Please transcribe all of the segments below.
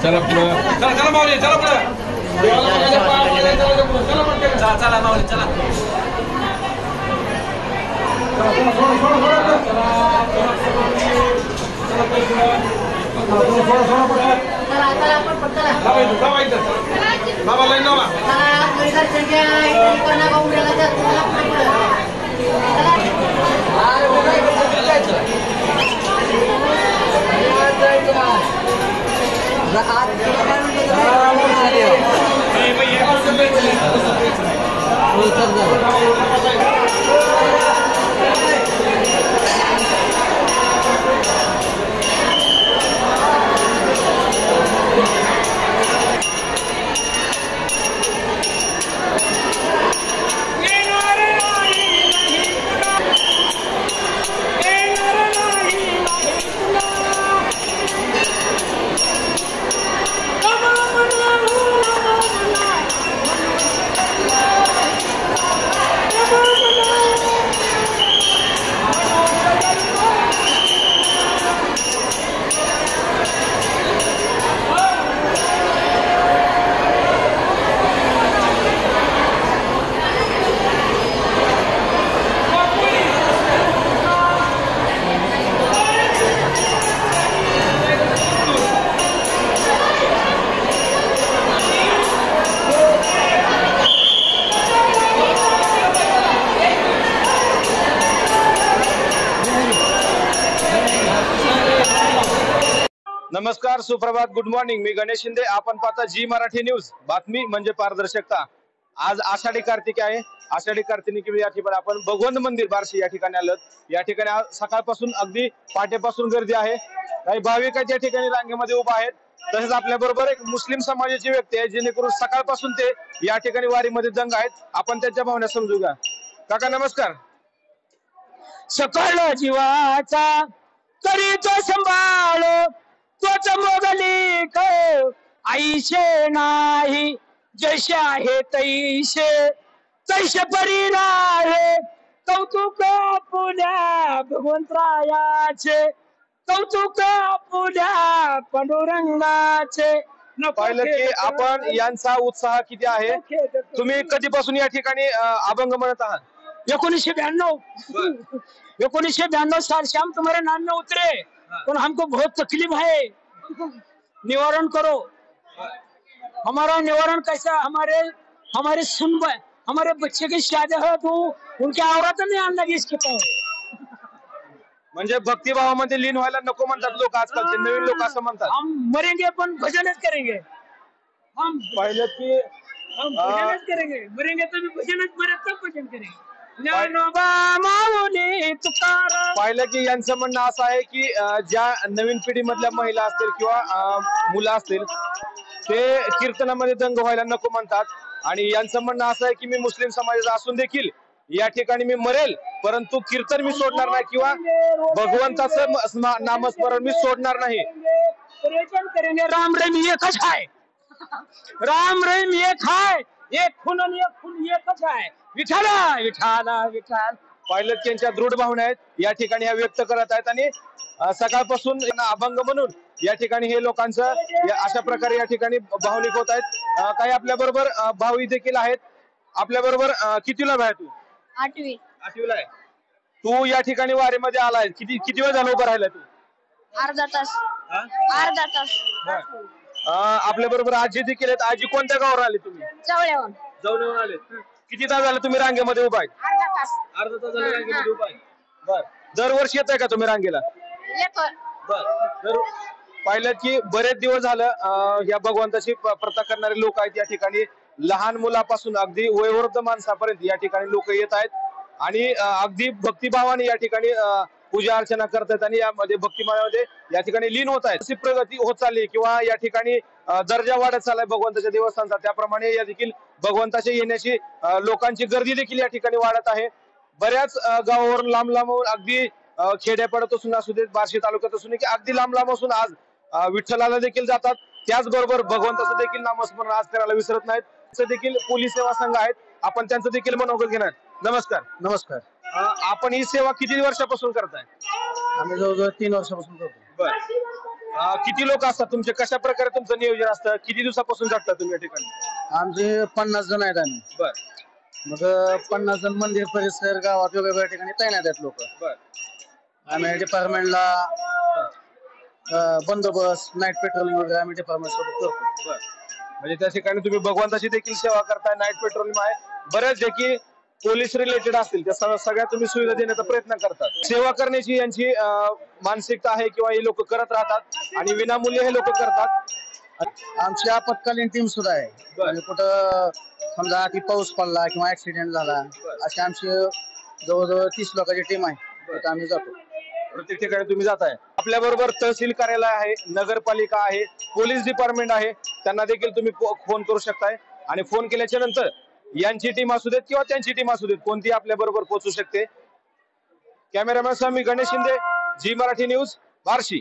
चला पुढे चला माऊली चला पुढे चला माऊली चला बाबा लाईन लावा नमस्कार, सुप्रभात, गुड मॉर्निंग. मी गणेश शिंदे. आपण पाहता जी मराठी न्यूज. बातमी म्हणजे पारदर्शकता. आज आषाढी कार्तिकी आहे. आषाढी कार्तिकी या ठिकाणी आपण भगवंत मंदिर बार्शी या ठिकाणी आलो. या ठिकाणी आज सकाळपासून अगदी पहाटेपासून गर्दी आहे. काही भाविक या ठिकाणी रांगेमध्ये उभा आहेत. तसेच आपल्या बरोबर एक मुस्लिम समाजाची व्यक्ती आहे, जेणेकरून सकाळपासून ते या ठिकाणी वारीमध्ये दंग आहेत. आपण त्यांच्या भावना समजू का. काका नमस्कार. सकाळ जीवाचा तरी तो संभाळ तोच मोगली आईशे नाही, जैसे आहे तैसे तैसे परी नाही. कौतुक पुण्या भगवंतरायाचे, कौतुक पुण्या पांडुरंगाचे. पाहिलं की आपण यांचा उत्साह किती आहे. तुम्ही कधीपासून या ठिकाणी अभंग म्हणत आहात? 1992 साल से हम तुम्हारे नाम में उतरे, और हमको बहुत तकलीफ है. निवारण करो. हमारा निवारण कैसा? हमारे सुन हमारे बच्चे की शादी हो तो उनकी औरत नहीं आने लगी इसके पास. म्हणजे भक्तिभावामध्ये लीन व्हायला नको म्हणतात लोक, आजकालचे नवीन लोक असं म्हणतात. हम मरेंगे पण भजनच करेंगे. हम पाहिलं की हम भजनच करेंगे, मरेंगे तो भी भजनच, मरे तब भजन करेंगे. पाहिलं की यांचं म्हणणं असं आहे की ज्या नवीन पिढीमधल्या महिला असतील किंवा मुलं असतील ते कीर्तनामध्ये दंग व्हायला नको म्हणतात. आणि यांचं म्हणणं असं आहे की मी मुस्लिम समाजाचा असून देखील या ठिकाणी मी मरेल, परंतु कीर्तन मी सोडणार नाही किंवा भगवंताचं नामस्मरण मी सोडणार नाही. करेंगे. राम रहीम एकच आहे. राम रहीम एक आहे. एक खून आणि एक खून एकच आहे. विठाला विठाला विठाल. पाहिलं त्यांच्या दृढ भावना आहेत, या ठिकाणी ह्या व्यक्त करत आहेत. आणि सकाळपासून अभंग म्हणून या ठिकाणी हे लोकांचं अशा प्रकारे या ठिकाणी भावनिक होत आहेत. काही आपल्या बरोबर भावी देखील आहेत. आपल्या बरोबर कितीला आहे तू? 8वीला आहे. तू या ठिकाणी वारीमध्ये आलाय. किती वेळ झाला उभा राहिला तू? अर्धा तास. अर्धा तास. आपल्या बरोबर आजी देखील आहेत. आजी कोणत्या गावावर आले तुम्ही? जवळून आले. किती तास झाले तुम्ही रांगेमध्ये उभा आहे? अर्धा तास झाले रांगेमध्ये उभा आहे. बर. दरवर्षी येत आहे का तुम्ही रांगेला? बर. पाहिलं की बरेच दिवस झालं या भगवंताची प्रथा करणारे लोक आहेत या ठिकाणी. लहान मुलापासून अगदी वयोवृद्ध माणसापर्यंत या ठिकाणी लोक येत आहेत आणि अगदी भक्तिभावाने या ठिकाणी पूजा अर्चना करतात आणि यामध्ये भक्तिमयामध्ये या ठिकाणी लीन होत आहेत. अशी प्रगती होत चालली किंवा या ठिकाणी दर्जा वाढत चाललाय भगवंताच्या देवस्थानचा, त्याप्रमाणे या देखील भगवंताच्या येण्याची लोकांची गर्दी देखील या ठिकाणी वाढत आहे. बऱ्याच गावावरून लांब लांबवरून अगदी खेड्यापाड्यात असून असू देत, बार्शी तालुक्यात असून की अगदी लांब लांब असून आज विठ्ठलाला देखील जातात. त्याचबरोबर भगवंताचं देखील नामस्मरण आज करायला विसरत नाहीत. त्याचं देखील पोलीस सेवा संघ आहेत, आपण त्यांचं देखील मनोगत घेणार. नमस्कार. नमस्कार. आपण ही सेवा किती वर्षापासून करताय? आम्ही जवळजवळ 3 वर्षापासून करतो. बर. किती लोक असतात तुमचे? कशा प्रकारे तुमचं नियोजन असतं? किती दिवसापासून जाता तुम्ही या ठिकाणी? आमचे 50 जण आहेत आम्ही. बर. मग 50 जण मंदिर परिसर गावात वेगवेगळ्या ठिकाणी तैनात आहेत लोक. बर. आम्ही डिपार्टमेंटला बंदोबस्त नाईट पेट्रोलिंग वगैरे आम्ही डिपार्टमेंट सोबत करतो. बर. म्हणजे त्या ठिकाणी तुम्ही भगवंताची देखील सेवा करताय, नाईट पेट्रोलिंग आहे, बऱ्याच जे की पोलीस रिलेटेड असतील त्या सगळ्या तुम्ही सुविधा देण्याचा प्रयत्न करतात. सेवा करण्याची यांची मानसिकता आहे किंवा हे लोक करत राहतात आणि विनामूल्य हे लोक करतात. आमची आपत्कालीन टीम सुद्धा आहे. म्हणजे कुठं समजा की पाऊस पडला किंवा ऍक्सिडेंट झाला, अशी आमची जवळजवळ 30 लोकांची टीम आहे. तिथं आम्ही जातो. प्रत्येक ठिकाणी तुम्ही जाताय. आपल्या बरोबर तहसील कार्यालय आहे, नगरपालिका आहे, पोलीस डिपार्टमेंट आहे, त्यांना देखील तुम्ही फोन करू शकताय आणि फोन केल्याच्या नंतर यांची टीम असू देत किंवा त्यांची टीम असू देत, कोणती आपल्या बरोबर पोहोचू शकते. कॅमेरामॅन सह मी गणेश शिंदे, जी मराठी न्यूज, बार्शी.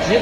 मी